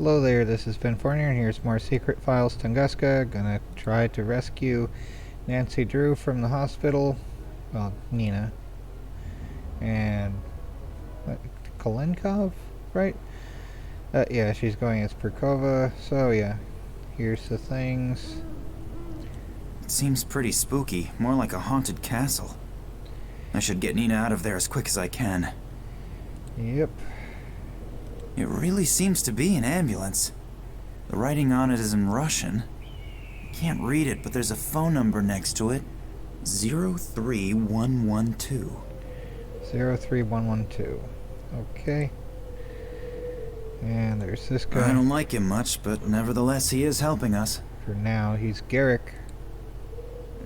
Hello there, this is Ben Fornier, and here's more Secret Files Tunguska. Gonna try to rescue Nancy Drew from the hospital. Well, Nina. And... Kolenkov? Right? Yeah, she's going as Perkova. So, yeah. Here's the things. It seems pretty spooky, more like a haunted castle. I should get Nina out of there as quick as I can. Yep. It really seems to be an ambulance. The writing on it is in Russian. I can't read it, but there's a phone number next to it. 03112. 03112. Okay. And there's this guy. I don't like him much, but nevertheless he is helping us. For now, he's Garrick.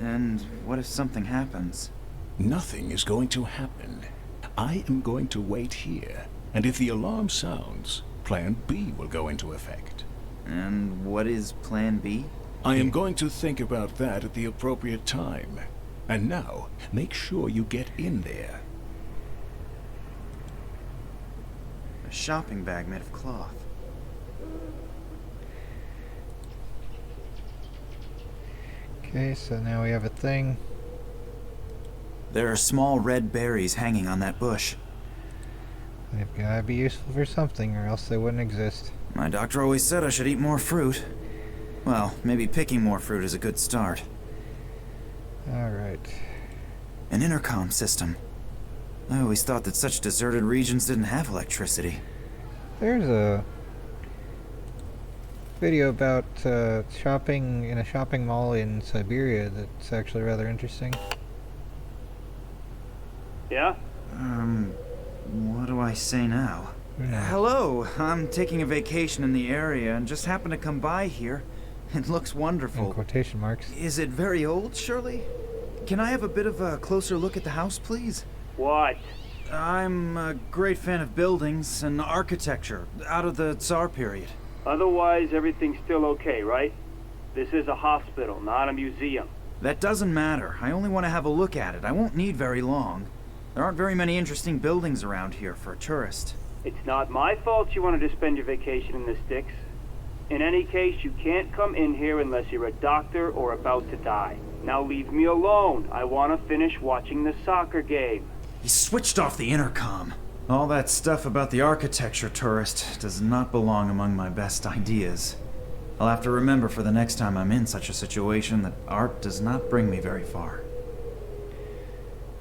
And what if something happens? Nothing is going to happen. I am going to wait here, and if the alarm sounds, Plan B will go into effect. And what is Plan B? I am going to think about that at the appropriate time. And now, make sure you get in there. A shopping bag made of cloth. Okay, so now we have a thing. There are small red berries hanging on that bush. They've gotta be useful for something, or else they wouldn't exist. My doctor always said I should eat more fruit. Well, maybe picking more fruit is a good start. Alright. An intercom system. I always thought that such deserted regions didn't have electricity. There's a video about shopping in a shopping mall in Siberia that's actually rather interesting. Yeah? What do I say now? Hello, I'm taking a vacation in the area and just happened to come by here. It looks In wonderful. quotation marks. Is it very old, Shirley? Can I have a bit of a closer look at the house, please? What? I'm a great fan of buildings and architecture out of the Tsar period. Otherwise, everything's still okay, right? This is a hospital, not a museum. That doesn't matter. I only want to have a look at it. I won't need very long. There aren't very many interesting buildings around here for a tourist. It's not my fault you wanted to spend your vacation in the sticks. In any case, you can't come in here unless you're a doctor or about to die. Now leave me alone. I want to finish watching the soccer game. He switched off the intercom. All that stuff about the architecture tourist does not belong among my best ideas. I'll have to remember for the next time I'm in such a situation that art does not bring me very far.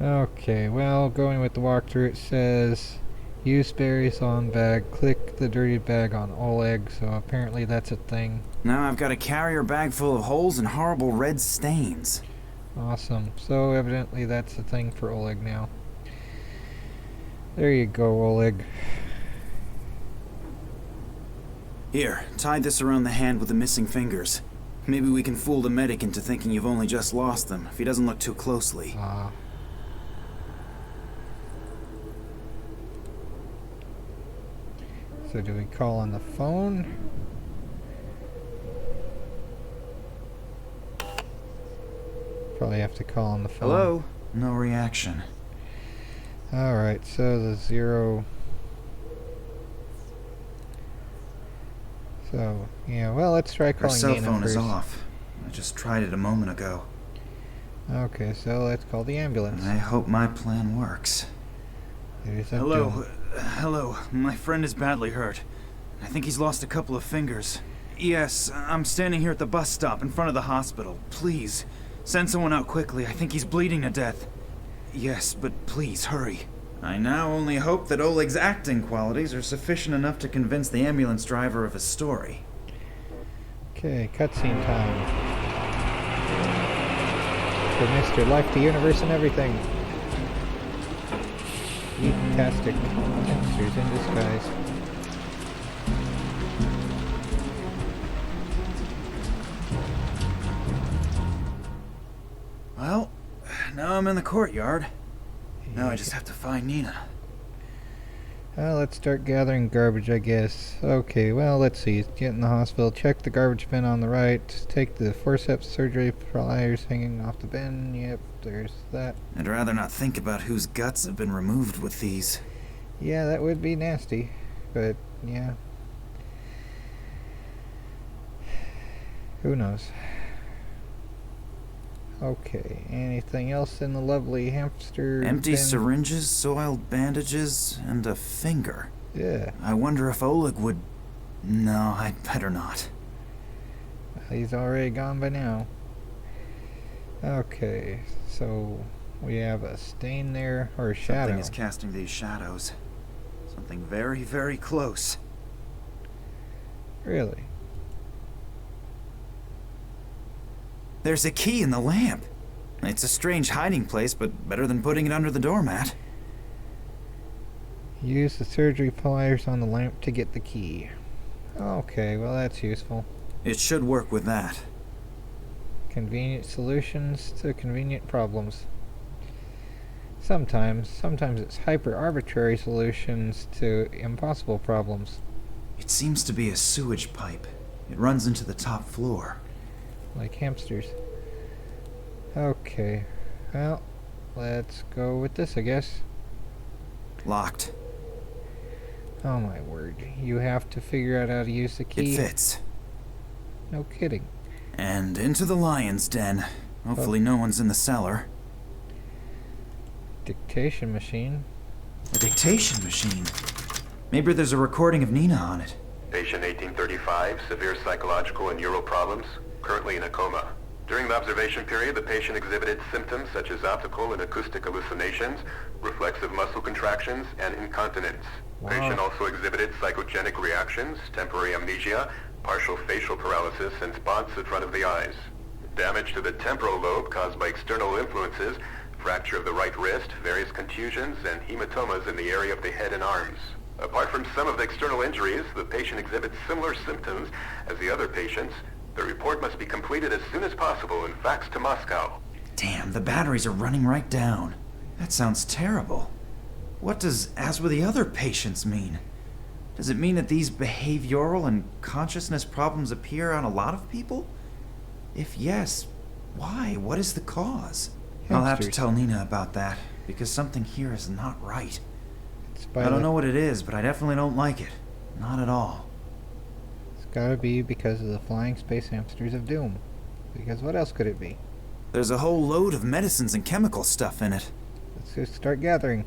Okay, well, going with the walkthrough, it says use berries on bag, click the dirty bag on Oleg, so apparently that's a thing. Now I've got a carrier bag full of holes and horrible red stains. Awesome. So evidently that's a thing for Oleg now. There you go, Oleg. Here, tie this around the hand with the missing fingers. Maybe we can fool the medic into thinking you've only just lost them, if he doesn't look too closely. So do we call on the phone? Probably have to call on the phone. Hello? No reaction. Alright, so the 0... So, yeah, well, let's try Her calling cell Nina phone is first. off. I just tried it a moment ago. Okay, so let's call the ambulance. And I hope my plan works. There's that Hello? doom. Hello. My friend is badly hurt. I think he's lost a couple of fingers. Yes, I'm standing here at the bus stop in front of the hospital. Please, send someone out quickly. I think he's bleeding to death. Yes, but please, hurry. I now only hope that Oleg's acting qualities are sufficient enough to convince the ambulance driver of his story. Okay, cutscene time. For Mr. Life, the Universe, and everything. Fantastic. Monsters in disguise. Well, now I'm in the courtyard. Now I just have to find Nina. Let's start gathering garbage, I guess. Okay, well, let's see. Get in the hospital. Check the garbage bin on the right. Take the forceps surgery pliers hanging off the bin. Yep, there's that. I'd rather not think about whose guts have been removed with these. Yeah, that would be nasty. But, yeah. Who knows? Okay, anything else in the lovely hamster Empty bin? syringes, soiled bandages, and a finger. Yeah, I wonder if Oleg would... No, I'd better not. he's already gone by now. Okay, so we have a stain there, or a shadow. Something is casting these shadows. Something very, very close. Really? There's a key in the lamp. It's a strange hiding place, but better than putting it under the doormat. Use the surgery pliers on the lamp to get the key. Okay, well that's useful. It should work with that. Convenient solutions to convenient problems. Sometimes it's hyper-arbitrary solutions to impossible problems. It seems to be a sewage pipe. It runs into the top floor. Like hamsters. Okay, well, let's go with this, I guess. Locked. Oh my word, you have to figure out how to use the key. It fits. No kidding. And into the lion's den. Hopefully no one's in the cellar. Dictation machine. A dictation machine. Maybe there's a recording of Nina on it. Patient 1835, severe psychological and neural problems, currently in a coma. During the observation period, the patient exhibited symptoms such as optical and acoustic hallucinations, reflexive muscle contractions, and incontinence. Wow. Patient also exhibited psychogenic reactions, temporary amnesia, partial facial paralysis, and spots in front of the eyes. Damage to the temporal lobe caused by external influences, fracture of the right wrist, various contusions, and hematomas in the area of the head and arms. Apart from some of the external injuries, the patient exhibits similar symptoms as the other patients. The report must be completed as soon as possible and faxed to Moscow. Damn, the batteries are running right down. That sounds terrible. What does "as with the other patients" mean? Does it mean that these behavioral and consciousness problems appear on a lot of people? If yes, why? What is the cause? I'll have to Hamsters. tell Nina about that, because something here is not right. It's by I don't the- know what it is, but I definitely don't like it. Not at all. It's gotta be because of the flying space hamsters of doom. Because what else could it be? There's a whole load of medicines and chemical stuff in it. Let's just start gathering.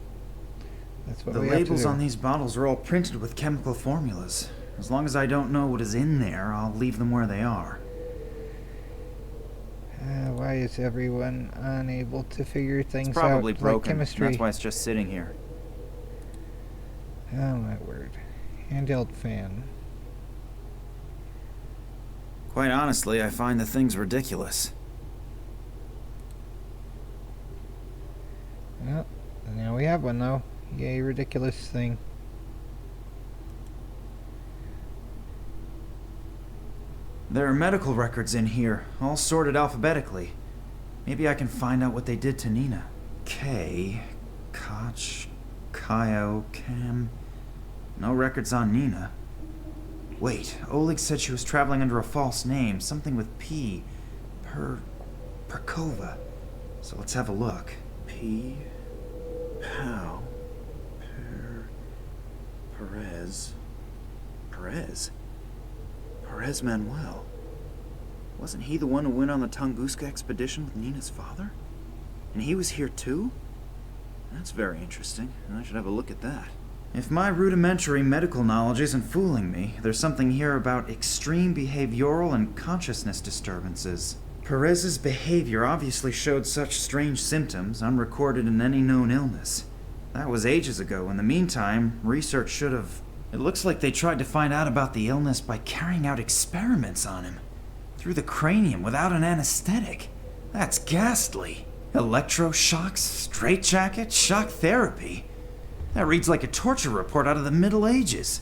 That's what The we have to labels do. on these bottles are all printed with chemical formulas. As long as I don't know what is in there, I'll leave them where they are. Why is everyone unable to figure things It's probably out broken. like chemistry? That's why it's just sitting here. Oh my word. Handheld fan. Quite honestly, I find the things ridiculous. Well, now we have one though. Yay, ridiculous thing. There are medical records in here, all sorted alphabetically. Maybe I can find out what they did to Nina. K, Koch, Kyo, Cam. No records on Nina. Wait, Oleg said she was traveling under a false name, something with P. Perkova. So let's have a look. P. Pow. Perez. Perez Manuel. Wasn't he the one who went on the Tunguska expedition with Nina's father? And he was here too? That's very interesting, and I should have a look at that. If my rudimentary medical knowledge isn't fooling me, there's something here about extreme behavioral and consciousness disturbances. Perez's behavior obviously showed such strange symptoms, unrecorded in any known illness. That was ages ago. In the meantime, research should have... It looks like they tried to find out about the illness by carrying out experiments on him. Through the cranium without an anesthetic. That's ghastly. Electroshocks, straitjacket, shock therapy. That reads like a torture report out of the Middle Ages.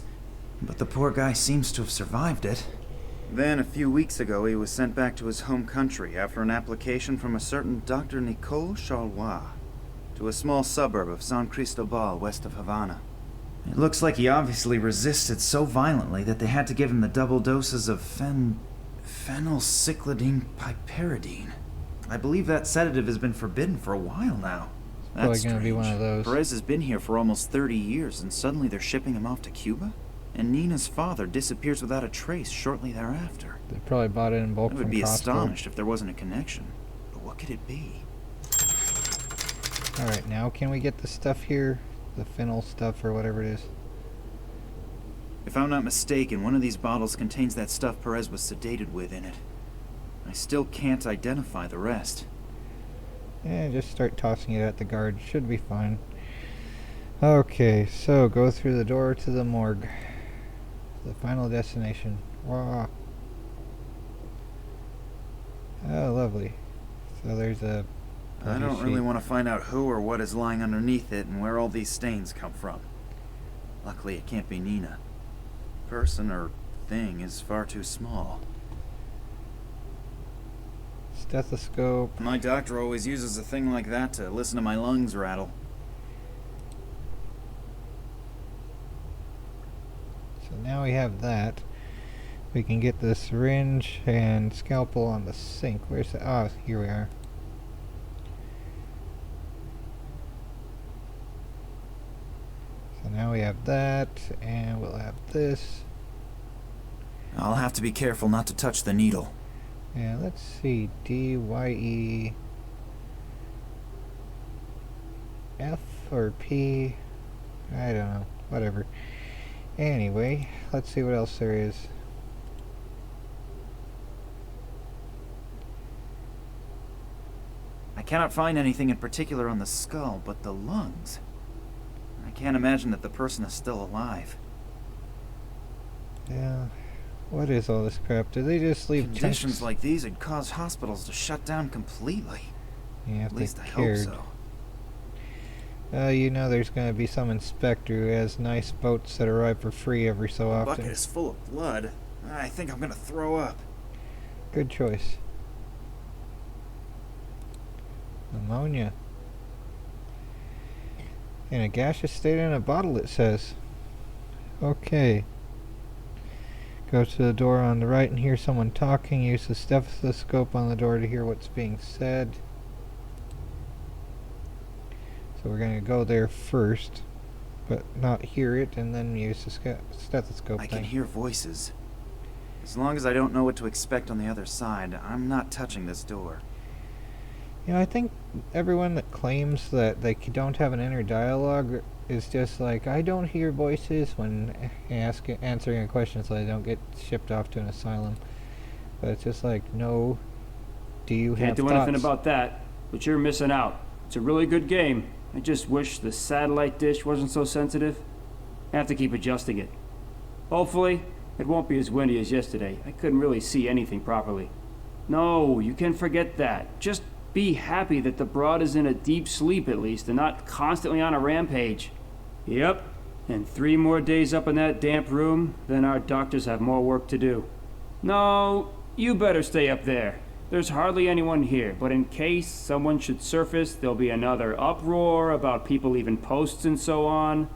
But the poor guy seems to have survived it. Then, a few weeks ago, he was sent back to his home country after an application from a certain Dr. Nicole Charlois to a small suburb of San Cristobal west of Havana. It looks like he obviously resisted so violently that they had to give him the double doses of phenylcyclidine piperidine. I believe that sedative has been forbidden for a while now. Probably That's gonna be strange. one of those. Perez has been here for almost 30 years, and suddenly they're shipping him off to Cuba? And Nina's father disappears without a trace shortly thereafter. They probably bought it in bulk I from would be Costco. astonished if there wasn't a connection. But what could it be? Alright, now can we get the stuff here? The phenyl stuff or whatever it is. If I'm not mistaken, one of these bottles contains that stuff Perez was sedated with in it. I still can't identify the rest. Yeah, just start tossing it at the guard. Should be fine. Okay, so go through the door to the morgue. The final destination. Wow. Oh, lovely. So there's a... I don't really want to find out who or what is lying underneath it and where all these stains come from. Luckily, it can't be Nina. Person or thing is far too small. Stethoscope. My doctor always uses a thing like that to listen to my lungs rattle. So now we have that. We can get the syringe and scalpel on the sink. Where's the... Oh, here we are. So now we have that, and we'll have this. I'll have to be careful not to touch the needle. Yeah, let's see. D-Y-E... F or P? I don't know. Whatever. Anyway, let's see what else there is. I cannot find anything in particular on the skull, but the lungs. I can't imagine that the person is still alive. Yeah. What is all this crap? Did they just leave Conditions chunks? like these would cause hospitals to shut down completely. Yeah, if At least they I cared. hope so. You know there's going to be some inspector who has nice boats that arrive for free every so The often. bucket is full of blood. I think I'm gonna throw up. Good choice. Ammonia. In a gaseous state in a bottle, it says. Okay. Go to the door on the right and hear someone talking. Use the stethoscope on the door to hear what's being said. So we're going to go there first, but not hear it, and then use the stethoscope I thing. can hear voices. As long as I don't know what to expect on the other side, I'm not touching this door. You know, I think everyone that claims that they don't have an inner dialogue is just like, I don't hear voices when answering a question so they don't get shipped off to an asylum. But it's just like, no, do you have Can't do thoughts? anything about that, but you're missing out. It's a really good game. I just wish the satellite dish wasn't so sensitive. I have to keep adjusting it. Hopefully, it won't be as windy as yesterday. I couldn't really see anything properly. No, you can forget that. Just be happy that the broad is in a deep sleep at least and not constantly on a rampage. Yep, and 3 more days up in that damp room, then our doctors have more work to do. No, you better stay up there. There's hardly anyone here, but in case someone should surface, there'll be another uproar about people leaving posts and so on.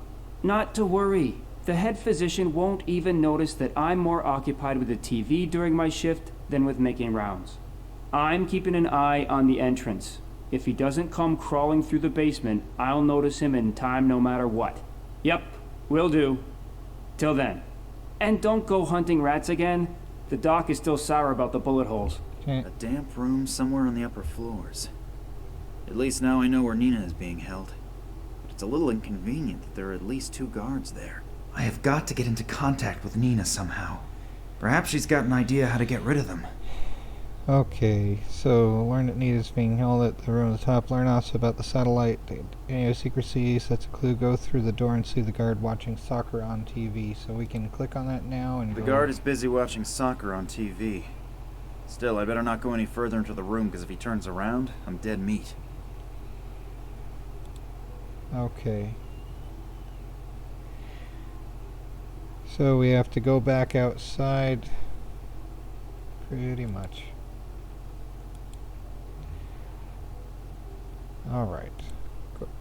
Not to worry. The head physician won't even notice that I'm more occupied with the TV during my shift than with making rounds. I'm keeping an eye on the entrance. If he doesn't come crawling through the basement, I'll notice him in time no matter what. Yep, will do. Till then. And don't go hunting rats again. The doc is still sour about the bullet holes. Okay. A damp room somewhere on the upper floors. At least now I know where Nina is being held. But it's a little inconvenient that there are at least 2 guards there. I have got to get into contact with Nina somehow. Perhaps she's got an idea how to get rid of them. Okay, so learn that Nita's being held at the room at the top. Learn also about the satellite idiosyncrasies. That's a clue. Go through the door and see the guard watching soccer on TV. So we can click on that now and The go. guard is busy watching soccer on TV. Still, I better not go any further into the room, because if he turns around, I'm dead meat. Okay. So we have to go back outside. Pretty much. Alright.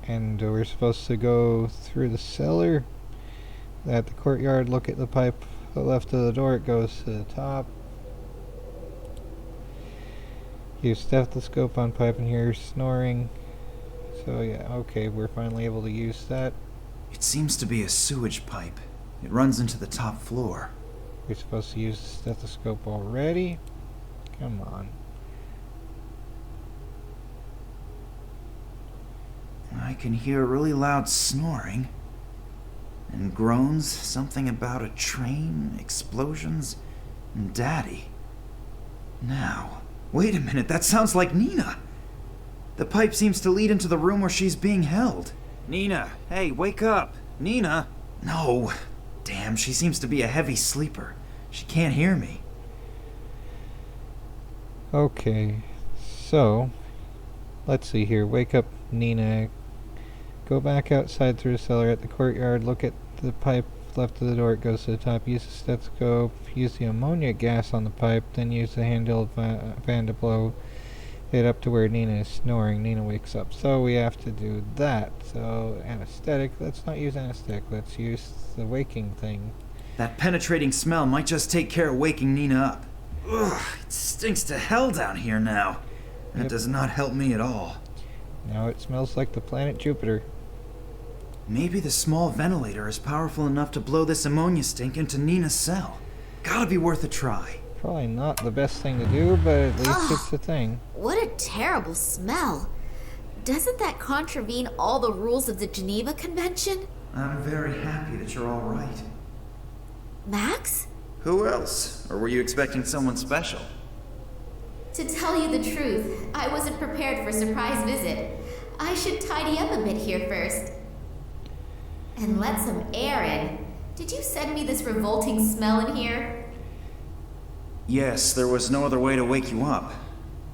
And we're supposed to go through the cellar. At the courtyard, look at the pipe to the left of the door. It goes to the top. Use stethoscope on pipe and hear snoring. So yeah, okay, we're finally able to use that. It seems to be a sewage pipe. It runs into the top floor. We're supposed to use the stethoscope already? Come on. I can hear really loud snoring. And groans, something about a train, explosions, and Daddy. Now, wait a minute, that sounds like Nina! The pipe seems to lead into the room where she's being held. Nina, hey, wake up! Nina! No! Damn, she seems to be a heavy sleeper. She can't hear me. Okay, so let's see here. Wake up, Nina. Go back outside through the cellar at the courtyard. Look at the pipe left of the door. It goes to the top. Use the stethoscope. Use the ammonia gas on the pipe. Then use the handheld fan to blow it up to where Nina is snoring. Nina wakes up. So we have to do that. So anesthetic. Let's not use anesthetic. Let's use the waking thing. That penetrating smell might just take care of waking Nina up. Ugh, it stinks to hell down here now. That Yep. does not help me at all. Now it smells like the planet Jupiter. Maybe the small ventilator is powerful enough to blow this ammonia stink into Nina's cell. Gotta be worth a try. Probably not the best thing to do, but at least it's a thing. What a terrible smell. Doesn't that contravene all the rules of the Geneva Convention? I'm very happy that you're all right. Max? Who else? Or were you expecting someone special? To tell you the truth, I wasn't prepared for a surprise visit. I should tidy up a bit here first. And let some air in. Did you send me this revolting smell in here? Yes, there was no other way to wake you up.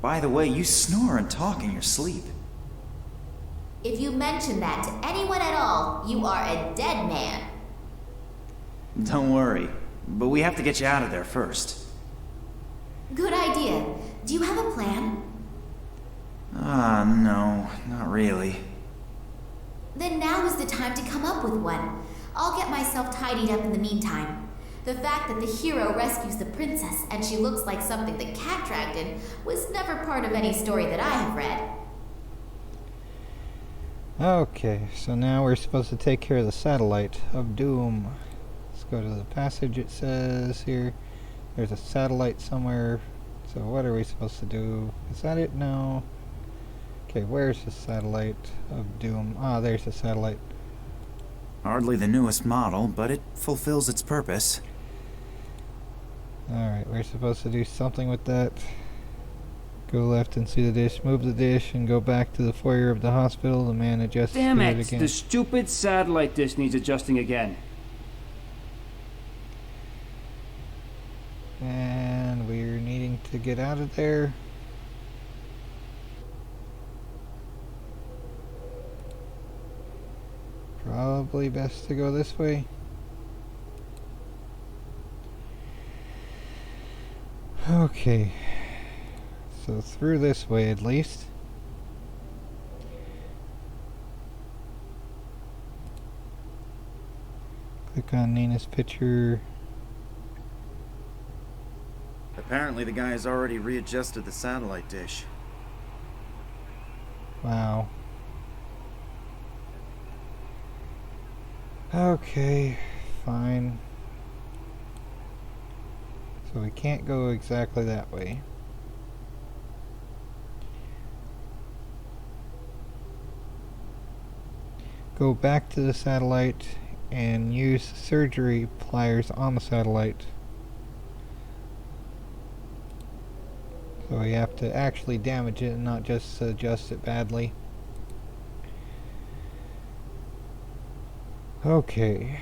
By the way, you snore and talk in your sleep. If you mention that to anyone at all, you are a dead man. Don't worry, but we have to get you out of there first. Good idea. Do you have a plan? No, not really. Then now is the time to come up with one. I'll get myself tidied up in the meantime. The fact that the hero rescues the princess and she looks like something the cat dragged in was never part of any story that I have read. Okay, so now we're supposed to take care of the satellite of doom. Let's go to the passage. It says here there's a satellite somewhere. So what are we supposed to do? Is that it? No. Okay, where's the satellite of doom? Ah, there's the satellite. Hardly the newest model, but it fulfills its purpose. Alright, we're supposed to do something with that. Go left and see the dish, move the dish, and go back to the foyer of the hospital. The man adjusts Damn it it! again. The stupid satellite dish needs adjusting again. And we're needing to get out of there. Probably best to go this way. Okay. So through this way at least. Click on Nina's picture. Apparently the guy has already readjusted the satellite dish. Wow. Okay, fine. So we can't go exactly that way. Go back to the satellite and use surgery pliers on the satellite. So we have to actually damage it and not just adjust it badly. Okay.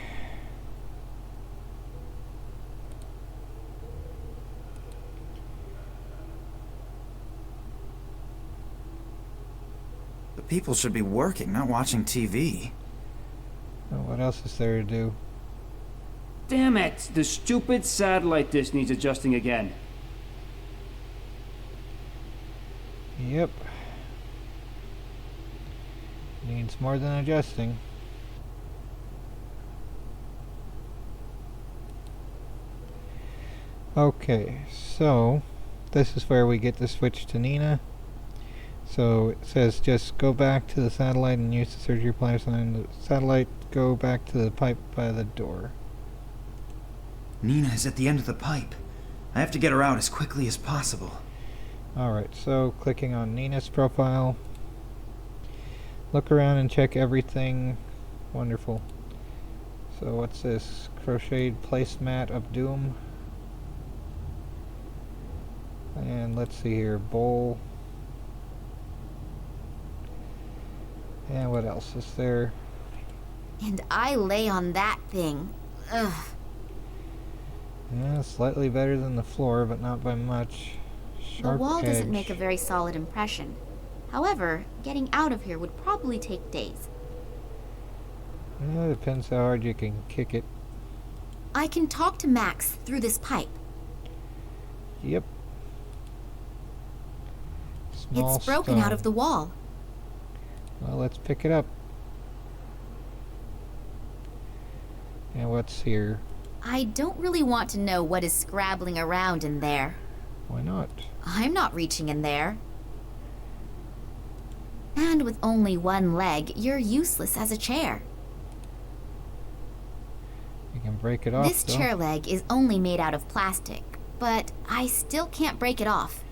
The people should be working, not watching TV. Well, what else is there to do? Damn it! The stupid satellite dish needs adjusting again. Yep. Needs more than adjusting. Okay, so this is where we get the switch to Nina. So it says just go back to the satellite and use the surgery pliers on the satellite. Go back to the pipe by the door. Nina is at the end of the pipe. I have to get her out as quickly as possible. Alright, so clicking on Nina's profile. Look around and check everything. Wonderful. So what's this? Crocheted placemat of doom. And let's see here. Bowl. And what else is there? And I lay on that thing. Ugh. Yeah, slightly better than the floor, but not by much. The Sharp wall doesn't edge. make a very solid impression. However, getting out of here would probably take days. Yeah, depends how hard you can kick it. I can talk to Max through this pipe. Yep. Small It's broken stone. out of the wall. Well, let's pick it up. And what's here? I don't really want to know what is scrabbling around in there. Why not? I'm not reaching in there. And with only one leg, you're useless as a chair. You can break it off. This though. chair leg is only made out of plastic, but I still can't break it off.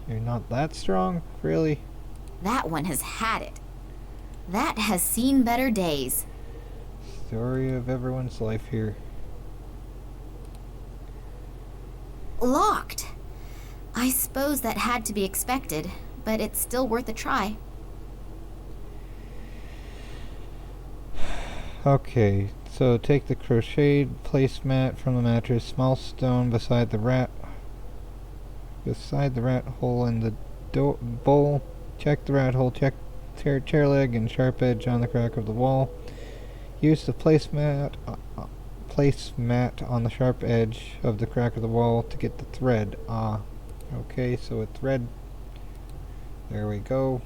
You're not that strong, really? That one has had it. That has seen better days. Story of everyone's life here. Locked. I suppose that had to be expected, but it's still worth a try. Okay, so take the crocheted placemat from the mattress, small stone beside the rat hole in the bowl. Check the rat hole, check chair leg and sharp edge on the crack of the wall. Use the placemat on the sharp edge of the crack of the wall to get the thread. Okay, so a thread. There we go.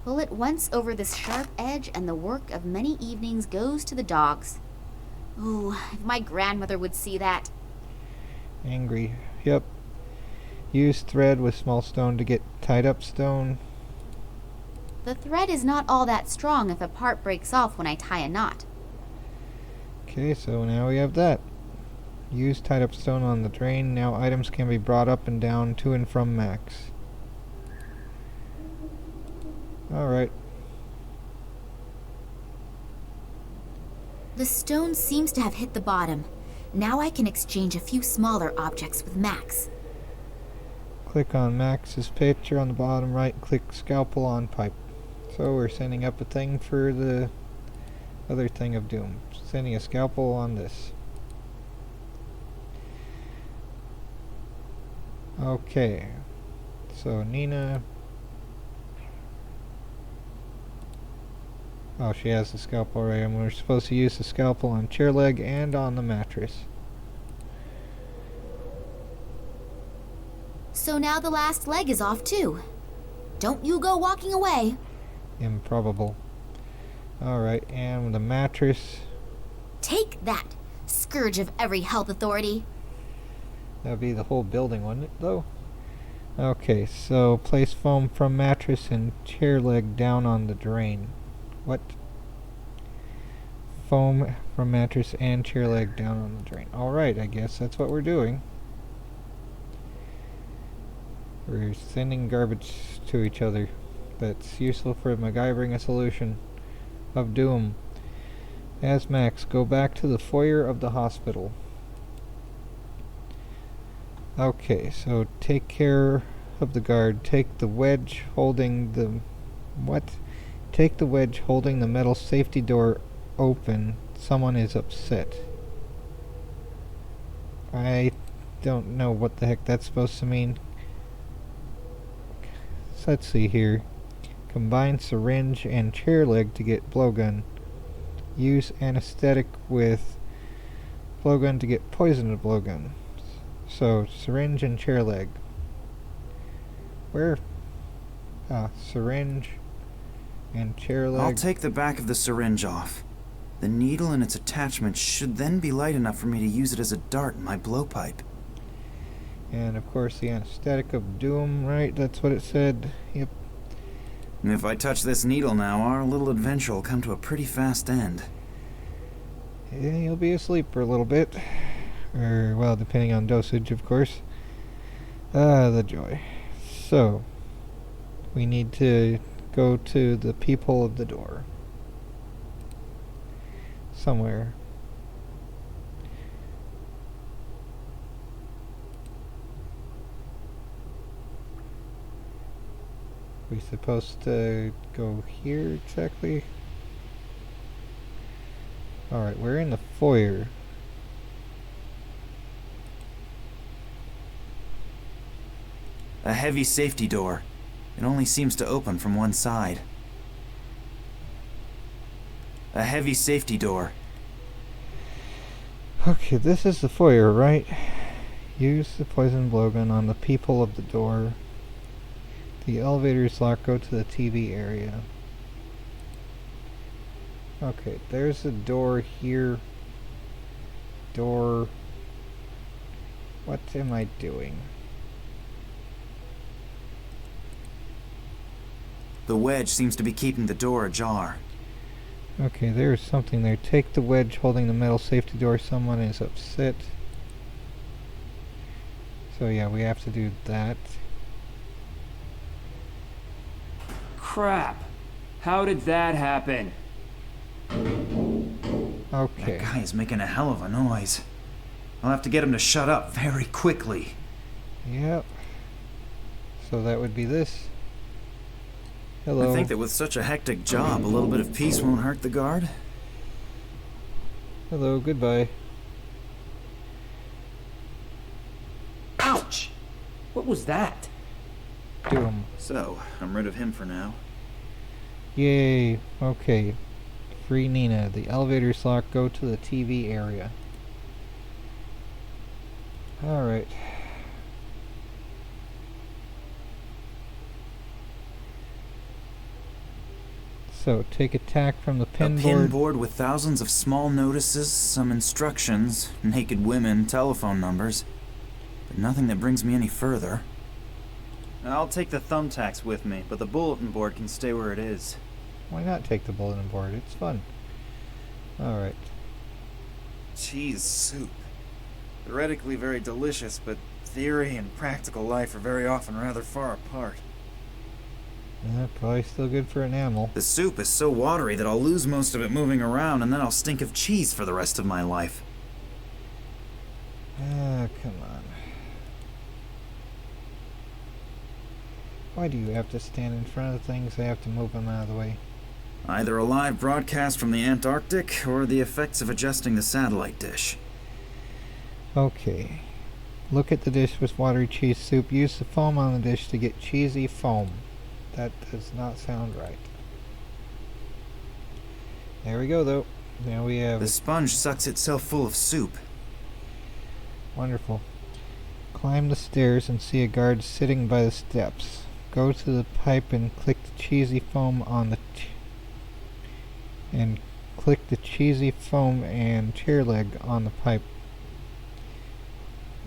Pull it once over this sharp edge and the work of many evenings goes to the dogs. Ooh, if my grandmother would see that. Angry. Yep. Use thread with small stone to get tied up stone. The thread is not all that strong if a part breaks off when I tie a knot. Okay, so now we have that. Use tied up stone on the drain. Now items can be brought up and down to and from Max. Alright. The stone seems to have hit the bottom. Now I can exchange a few smaller objects with Max. Click on Max's picture on the bottom right. Click scalpel on pipe. So we're sending up a thing for the other thing of doom. Sending a scalpel on this. Okay. So Nina... Oh, she has the scalpel already, and we're supposed to use the scalpel on chair leg and on the mattress. So now the last leg is off too. Don't you go walking away. Improbable. Alright, and the mattress. Take that, scourge of every health authority. That'd be the whole building, wouldn't it, though? Okay, so place foam from mattress and chair leg down on the drain. What? Foam from mattress and chair leg down on the drain. Alright, I guess that's what we're doing. We're sending garbage to each other. That's useful for McGyvering a solution of doom. As Max, go back to the foyer of the hospital. Okay, so take care of the guard. Take the wedge holding the... What? Take the wedge holding the metal safety door open. Someone is upset. I don't know what the heck that's supposed to mean. So let's see here. Combine syringe and chair leg to get blowgun. Use anesthetic with blowgun to get poison to blowgun. So, syringe and chair leg. Where? Syringe and chair leg. I'll take the back of the syringe off. The needle and its attachment should then be light enough for me to use it as a dart in my blowpipe. And of course the anesthetic of doom, right? That's what it said. Yep. If I touch this needle now, our little adventure will come to a pretty fast end. Yeah, you'll be asleep for a little bit. Or, well, depending on dosage, of course. Ah, the joy. So, we need to go to the peephole of the door. Somewhere. We supposed to go here exactly? Alright, we're in the foyer. A heavy safety door. It only seems to open from one side. A heavy safety door. Okay, this is the foyer, right? Use the poison blowgun on the peephole of the door. The elevator is locked. Go to the TV area. Okay, there's a door here. Door. What am I doing? The wedge seems to be keeping the door ajar. Okay, there's something there. Take the wedge holding the metal safety door. Someone is upset. So yeah, we have to do that. Crap. How did that happen? Okay. That guy is making a hell of a noise. I'll have to get him to shut up very quickly. Yep. So that would be this. Hello. I think that with such a hectic job, a little bit of peace won't hurt the guard. Hello, goodbye. Ouch! What was that? Doom. So, I'm rid of him for now. Yay. Okay. Free Nina. The elevator's locked. Go to the TV area. Alright. So, take a tack from the A pin pin board. board with thousands of small notices, some instructions, naked women, telephone numbers, but nothing that brings me any further. I'll take the thumbtacks with me, but the bulletin board can stay where it is. Why not take the bulletin board? It's fun. Alright. Cheese soup. Theoretically very delicious, but theory and practical life are very often rather far apart. Yeah, probably still good for enamel. The soup is so watery that I'll lose most of it moving around, and then I'll stink of cheese for the rest of my life. Ah, come on. Why do you have to stand in front of things? I have to move them out of the way. Either a live broadcast from the Antarctic, or the effects of adjusting the satellite dish. Okay. Look at the dish with watery cheese soup. Use the foam on the dish to get cheesy foam. That does not sound right. There we go, though. Now we have... The sponge sucks itself full of soup. Wonderful. Climb the stairs and see a guard sitting by the steps. Go to the pipe and click the cheesy foam on the... and click the cheesy foam and chair leg on the pipe.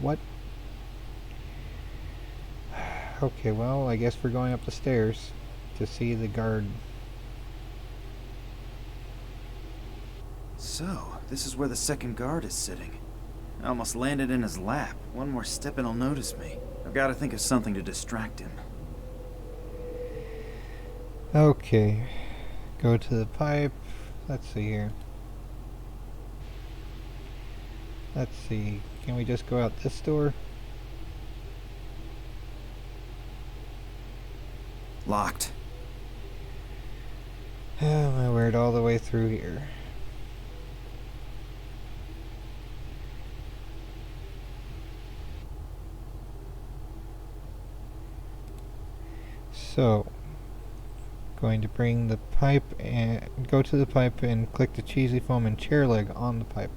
What? Okay, well, I guess we're going up the stairs to see the guard. So, this is where the second guard is sitting. I almost landed in his lap. One more step and he'll notice me. I've got to think of something to distract him. Okay. Go to the pipe. Let's see here. Let's see. Can we just go out this door? Locked. Oh, I wear it all the way through here. So, going to bring the pipe and go to the pipe and click the cheesy foam and chair leg on the pipe.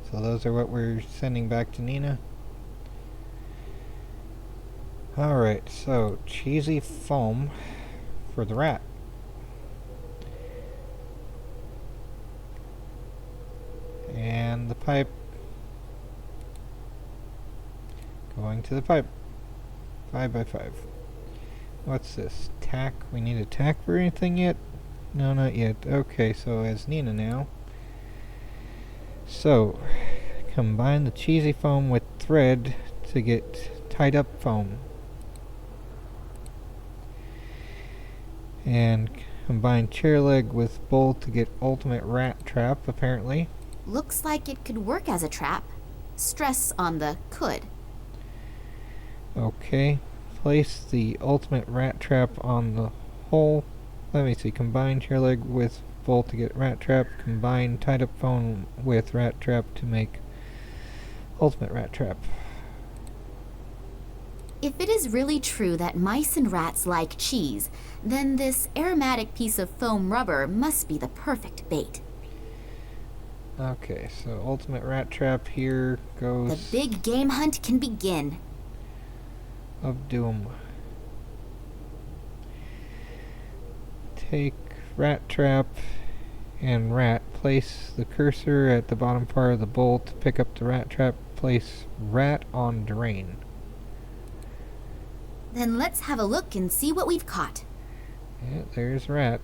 So those are what we're sending back to Nina. Alright, so cheesy foam for the rat. And the pipe. Going to the pipe. 5 by 5. What's this? Tack? We need a tack for anything yet? No, not yet. Okay, so as Nina now. So, Combine the cheesy foam with thread to get tied up foam. And combine chair leg with bowl to get ultimate rat trap, apparently. Looks like it could work as a trap. Stress on the could. Okay. Place the ultimate rat trap on the hole. Let me see. Combine chair leg with bowl to get rat trap. Combine tied up foam with rat trap to make ultimate rat trap. If it is really true that mice and rats like cheese, then this aromatic piece of foam rubber must be the perfect bait. Okay, so ultimate rat trap here goes The big game hunt can begin. of doom. Take rat trap and rat. Place the cursor at the bottom part of the bowl to pick up the rat trap. Place rat on drain. Then let's have a look and see what we've caught. Yeah, there's rat.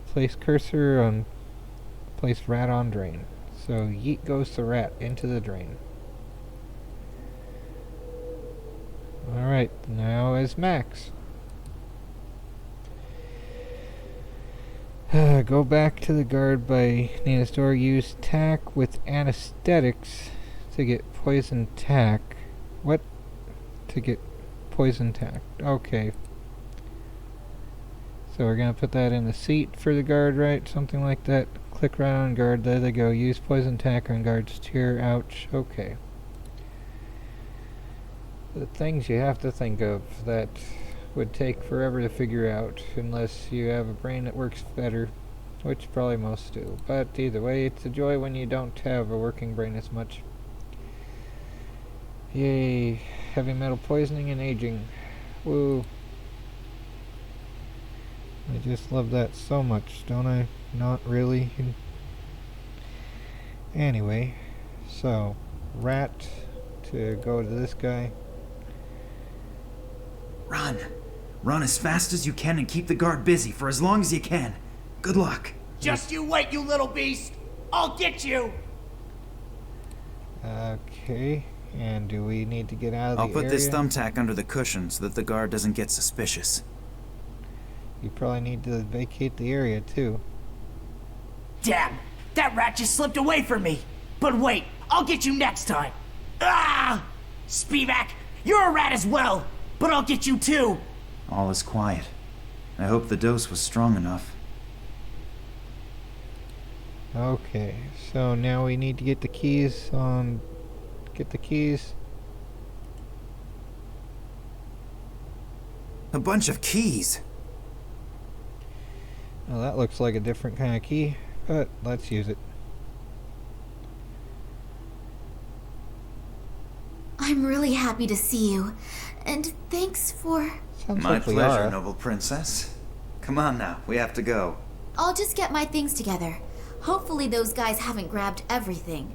Place cursor on. Place rat on drain. So yeet goes the rat into the drain. Alright, now as Max. Go back to the guard by Nina's door. Use tack with anesthetics to get poison tack. What? To get poison tack. Okay. So we're gonna put that in the seat for the guard, right? Something like that. Click right on guard. There they go. Use poison tack on guard's chair. Ouch. Okay. The things you have to think of that would take forever to figure out unless you have a brain that works better, which probably most do. But either way, it's a joy when you don't have a working brain as much. Yay. Heavy metal poisoning and aging. Woo. I just love that so much, don't I? Not really. Anyway, so rat to go to this guy. Run. Run as fast as you can and keep the guard busy for as long as you can. Good luck. Just you wait, you little beast! I'll get you! Okay, and do we need to get out of the I'll area? put this thumbtack under the cushion so that the guard doesn't get suspicious. You probably need to vacate the area too. Damn! That rat just slipped away from me! But wait, I'll get you next time! Ah! Spivak, you're a rat as well! But I'll get you too! All is quiet. I hope the dose was strong enough. Okay, so now we need to get the keys on... Get the keys. A bunch of keys. Well, that looks like a different kind of key, but let's use it. I'm really happy to see you. And thanks for... Sounds My like pleasure, Liara. noble princess. Come on now, we have to go. I'll just get my things together. Hopefully those guys haven't grabbed everything.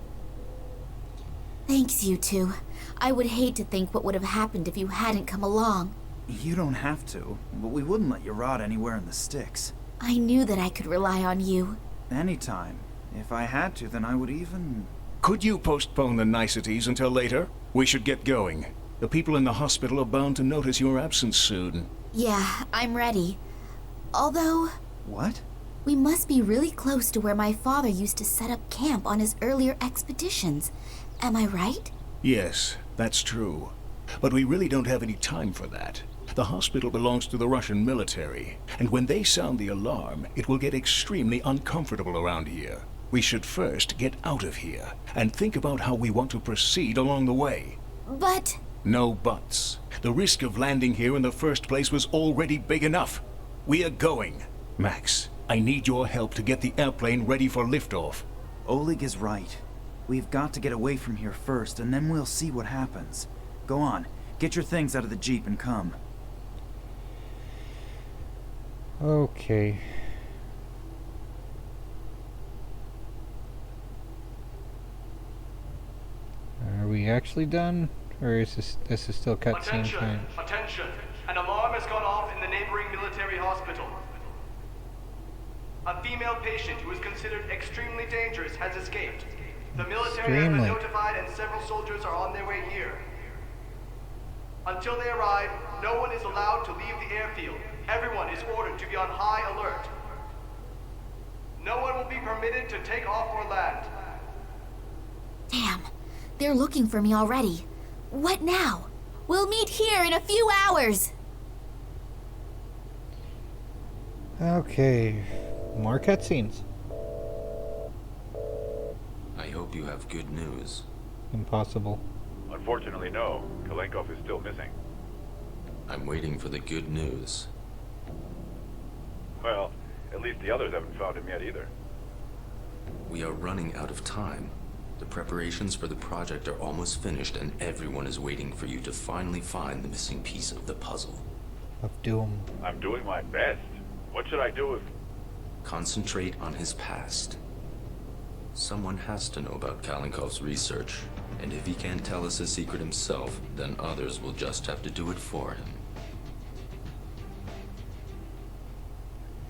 Thanks, you two. I would hate to think what would have happened if you hadn't come along. You don't have to, but we wouldn't let you rot anywhere in the sticks. I knew that I could rely on you. Anytime. If I had to, then I would even... Could you postpone the niceties until later? We should get going. The people in the hospital are bound to notice your absence soon. Yeah, I'm ready. Although, What? we must be really close to where my father used to set up camp on his earlier expeditions. Am I right? Yes, that's true. But we really don't have any time for that. The hospital belongs to the Russian military, and when they sound the alarm, it will get extremely uncomfortable around here. We should first get out of here, and think about how we want to proceed along the way. But... No buts. The risk of landing here in the first place was already big enough. We are going. Max, I need your help to get the airplane ready for liftoff. Oleg is right. We've got to get away from here first, and then we'll see what happens. Go on, get your things out of the jeep and come. Okay. Are we actually done? Or is this is still cutscene Attention! time? Attention! An alarm has gone off in the neighboring military hospital. A female patient who is considered extremely dangerous has escaped. The military has been Extremely. notified and several soldiers are on their way here. Until they arrive, no one is allowed to leave the airfield. Everyone is ordered to be on high alert. No one will be permitted to take off or land. Damn, they're looking for me already. What now? We'll meet here in a few hours. Okay, more cutscenes. I hope you have good news. Impossible. Unfortunately, no. Kalenkov is still missing. I'm waiting for the good news. Well, at least the others haven't found him yet either. We are running out of time. The preparations for the project are almost finished and everyone is waiting for you to finally find the missing piece of the puzzle. Of doom. I'm doing my best. What should I do if... Concentrate on his past. Someone has to know about Kalinkov's research, and if he can't tell us his secret himself, then others will just have to do it for him.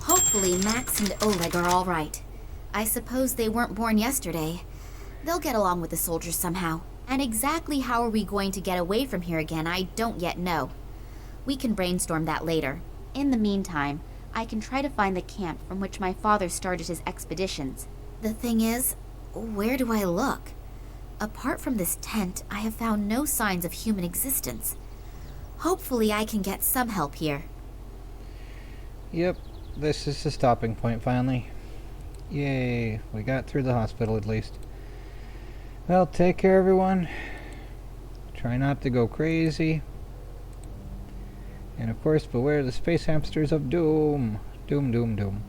Hopefully Max and Oleg are all right. I suppose they weren't born yesterday. They'll get along with the soldiers somehow. And exactly how are we going to get away from here again, I don't yet know. We can brainstorm that later. In the meantime, I can try to find the camp from which my father started his expeditions. The thing is, where do I look? Apart from this tent, I have found no signs of human existence. Hopefully I can get some help here. Yep, this is the stopping point finally. Yay, we got through the hospital at least. Well, take care everyone. Try not to go crazy. And of course, beware the space hamsters of doom. Doom, doom, doom.